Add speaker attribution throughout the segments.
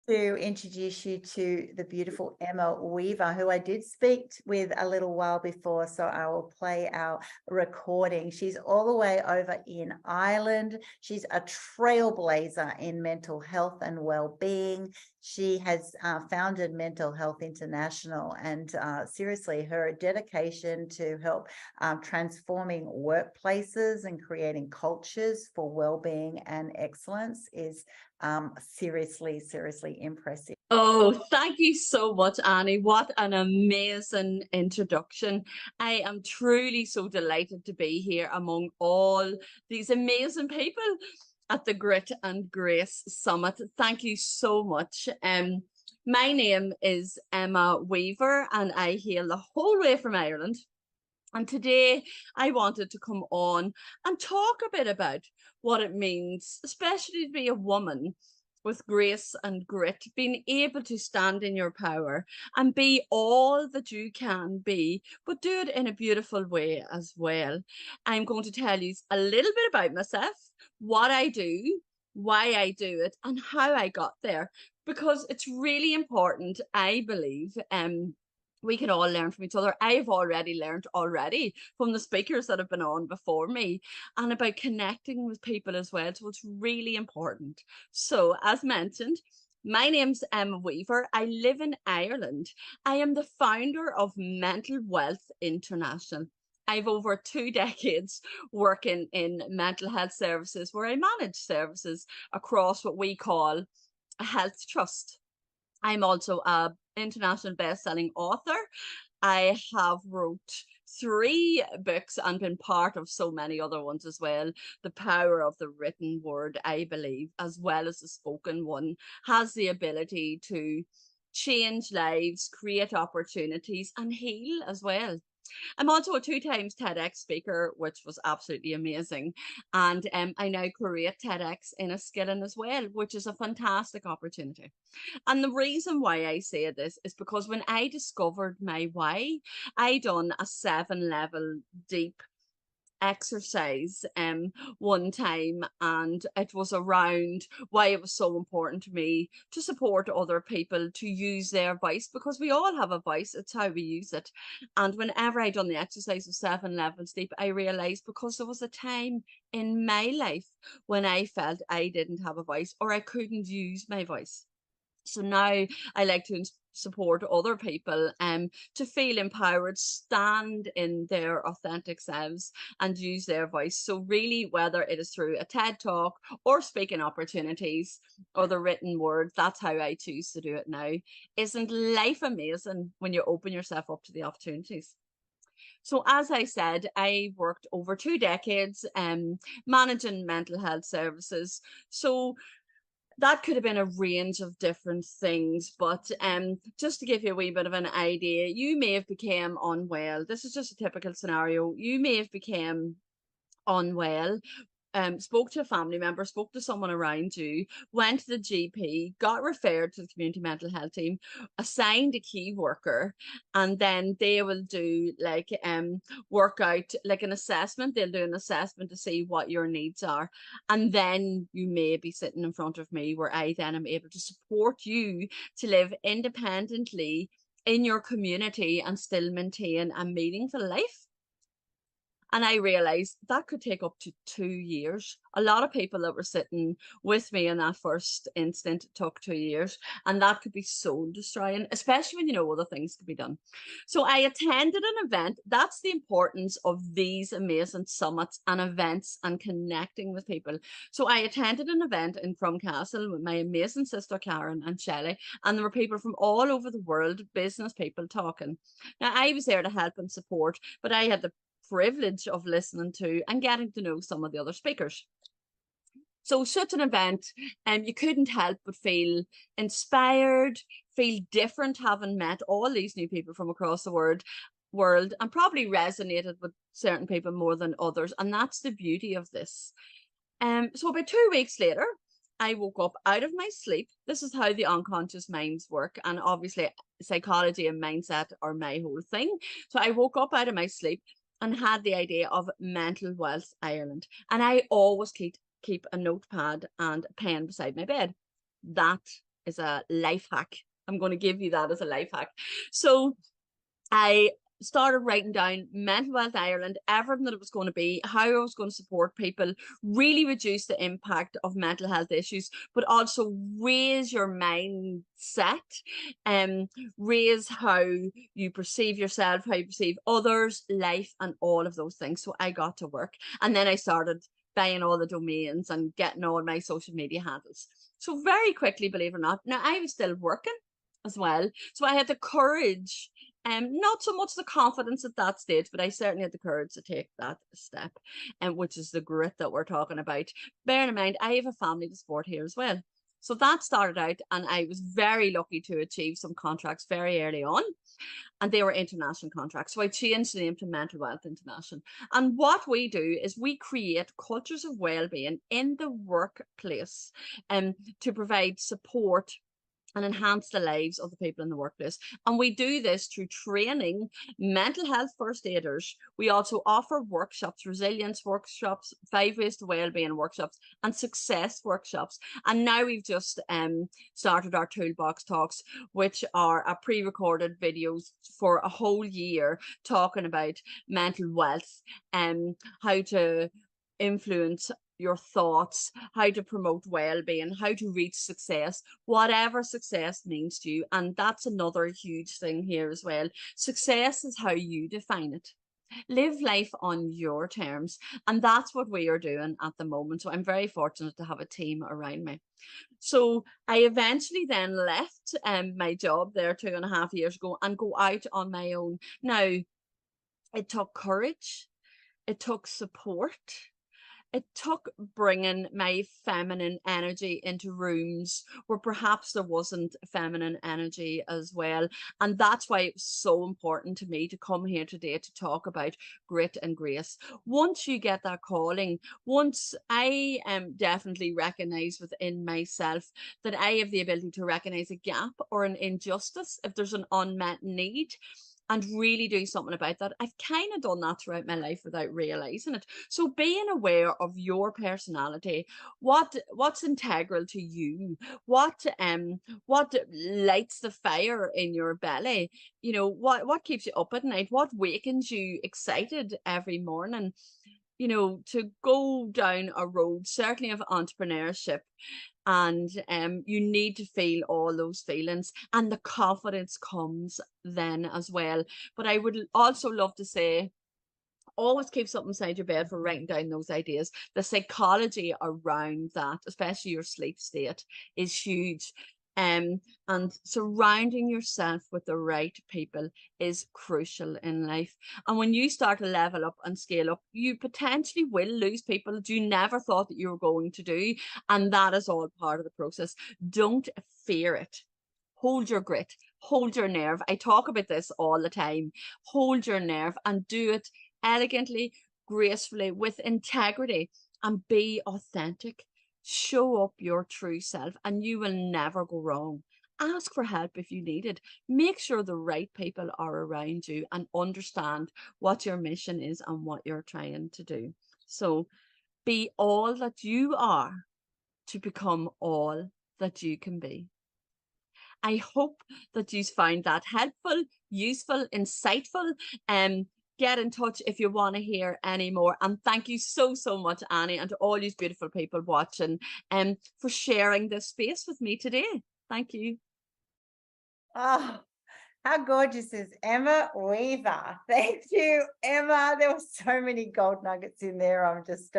Speaker 1: to introduce you to the beautiful Emma Weaver, who I did speak with a little while before, so I will play our recording. She's all the way over in Ireland. She's a trailblazer in mental health and well-being. She has founded Mental Health International, and seriously, her dedication to help transforming workplaces and creating cultures for well-being and excellence is seriously impressive.
Speaker 2: Oh, thank you so much, Annie. What an amazing introduction. I am truly so delighted to be here among all these amazing people at the Grit and Grace Summit. Thank you so much. My name is Emma Weaver and I hail the whole way from Ireland. And today I wanted to come on and talk a bit about what it means, especially to be a woman with grace and grit, being able to stand in your power and be all that you can be, but do it in a beautiful way as well. I'm going to tell you a little bit about myself, what I do, why I do it, and how I got there, because it's really important, I believe, we can all learn from each other. I've already learned from the speakers that have been on before me, and about connecting with people as well. So it's really important. So as mentioned, my name's Emma Weaver. I live in Ireland. I am the founder of Mental Wealth International. I've over 2 decades working in mental health services, where I manage services across what we call a health trust. I'm also a international best-selling author. I have wrote 3 books and been part of so many other ones as well. The power of the written word, I believe, as well as the spoken one, has the ability to change lives, create opportunities, and heal as well. I'm also a 2 times TEDx speaker, which was absolutely amazing. And I now create TEDx in Enniskillen as well, which is a fantastic opportunity. And the reason why I say this is because when I discovered my why, I done a 7-level deep exercise one time, and it was around why it was so important to me to support other people to use their voice, because we all have a voice, it's how we use it. And whenever I done the exercise of 7 levels deep, I realized because there was a time in my life when I felt I didn't have a voice or I couldn't use my voice. So now I like to support other people to feel empowered, stand in their authentic selves and use their voice. So really, whether it is through a TED talk or speaking opportunities or the written word, that's how I choose to do it now. Isn't life amazing when you open yourself up to the opportunities? So as I said, I worked over 2 decades managing mental health services. So that could have been a range of different things, but just to give you a wee bit of an idea, you may have become unwell. This is just a typical scenario. You may have become unwell, spoke to a family member, spoke to someone around you, went to the GP, got referred to the community mental health team, assigned a key worker, and then they will do like work out like an assessment. They'll do an assessment to see what your needs are. And then you may be sitting in front of me, where I then am able to support you to live independently in your community and still maintain a meaningful life. And I realized that could take up to 2 years. A lot of people that were sitting with me in that first instant took 2 years, and that could be soul destroying, especially when you know other things could be done. So I attended an event. That's the importance of these amazing summits and events and connecting with people. So I attended an event in Castle with my amazing sister Karen and Shelley, and there were people from all over the world, business people talking. Now I was there to help and support, but I had the privilege of listening to and getting to know some of the other speakers. So such an event, you couldn't help but feel inspired, feel different, having met all these new people from across the world, and probably resonated with certain people more than others. And that's the beauty of this. So about 2 weeks later, I woke up out of my sleep. This is how the unconscious minds work. And obviously psychology and mindset are my whole thing. So I woke up out of my sleep and had the idea of Mental Wealth Ireland. And I always keep a notepad and a pen beside my bed. That is a life hack. I'm going to give you that as a life hack. So I started writing down Mental Health Ireland, everything that it was going to be, how I was going to support people, really reduce the impact of mental health issues, but also raise your mindset, raise how you perceive yourself, how you perceive others, life, and all of those things. So I got to work, and then I started buying all the domains and getting all my social media handles. So very quickly, believe it or not, now I was still working as well. So I had the courage, not so much the confidence at that stage, but I certainly had the courage to take that step, and which is the grit that we're talking about. Bearing in mind, I have a family to support here as well. So that started out, and I was very lucky to achieve some contracts very early on, and they were international contracts. So I changed the name to Mental Wealth International. And what we do is we create cultures of well-being in the workplace, to provide support and enhance the lives of the people in the workplace. And we do this through training mental health first aiders. We also offer workshops, resilience workshops, 5 ways to wellbeing workshops, and success workshops. And now we've just started our toolbox talks, which are a pre-recorded videos for a whole year talking about mental wealth and how to influence your thoughts, how to promote well-being, how to reach success, whatever success means to you. And that's another huge thing here as well. Success is how you define it. Live life on your terms. And that's what we are doing at the moment. So I'm very fortunate to have a team around me. So I eventually then left my job there 2.5 years ago and go out on my own. Now, it took courage. It took support. It took bringing my feminine energy into rooms where perhaps there wasn't feminine energy as well. And that's why it was so important to me to come here today to talk about grit and grace. Once you get that calling, once I definitely recognize within myself that I have the ability to recognize a gap or an injustice, if there's an unmet need, and really do something about that. I've kind of done that throughout my life without realizing it. So being aware of your personality, what's integral to you, what lights the fire in your belly, you know, what keeps you up at night, what wakens you excited every morning, you know, to go down a road, certainly of entrepreneurship. And you need to feel all those feelings, and the confidence comes then as well. But I would also love to say, always keep something beside your bed for writing down those ideas. The psychology around that, especially your sleep state, is huge. And surrounding yourself with the right people is crucial in life. And when you start to level up and scale up, you potentially will lose people that you never thought that you were going to do. And that is all part of the process. Don't fear it. Hold your grit, hold your nerve. I talk about this all the time. Hold your nerve and do it elegantly, gracefully, with integrity, and be authentic. Show up your true self and you will never go wrong. Ask for help if you need it. Make sure the right people are around you and understand what your mission is and what you're trying to do. So be all that you are to become all that you can be. I hope that you find that helpful, useful, insightful. Get in touch if you want to hear any more. And thank you so, so much, Annie, and to all these beautiful people watching, for sharing this space with me today. Thank you.
Speaker 1: Oh, how gorgeous is Emma Weaver? Thank you, Emma. There were so many gold nuggets in there. I'm just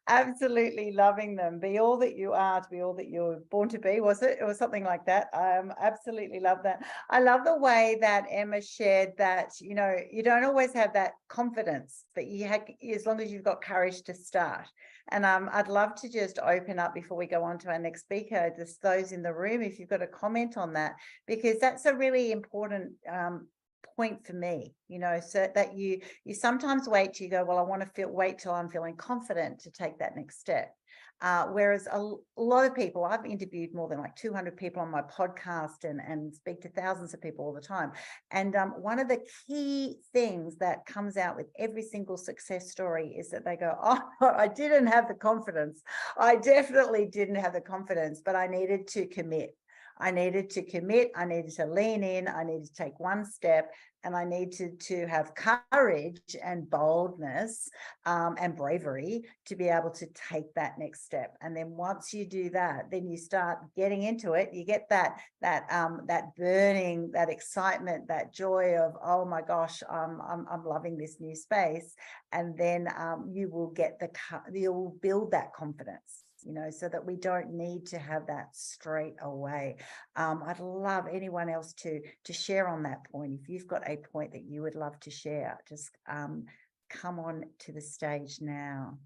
Speaker 1: absolutely loving them. Be all that you are to be all that you were born to be. Was it? It was something like that. Absolutely love that. I love the way that Emma shared that, you know, you don't always have that confidence, but you have, as long as you've got courage to start. And I'd love to just open up before we go on to our next speaker, just those in the room, if you've got a comment on that, because that's a really important point for me, you know, so that you sometimes wait till you go, well, I want to wait till I'm feeling confident to take that next step. Whereas a lot of people, I've interviewed more than like 200 people on my podcast and speak to thousands of people all the time. And one of the key things that comes out with every single success story is that they go, oh, I didn't have the confidence. I definitely didn't have the confidence, but I needed to commit. I needed to commit, I needed to lean in, I needed to take one step, and I needed to have courage and boldness and bravery to be able to take that next step. And then once you do that, then you start getting into it. You get that burning, that excitement, that joy of, oh my gosh, I'm loving this new space. And then you will you'll build that confidence, so that we don't need to have that straight away. I'd love anyone else to share on that point. If you've got a point that you would love to share, just come on to the stage now.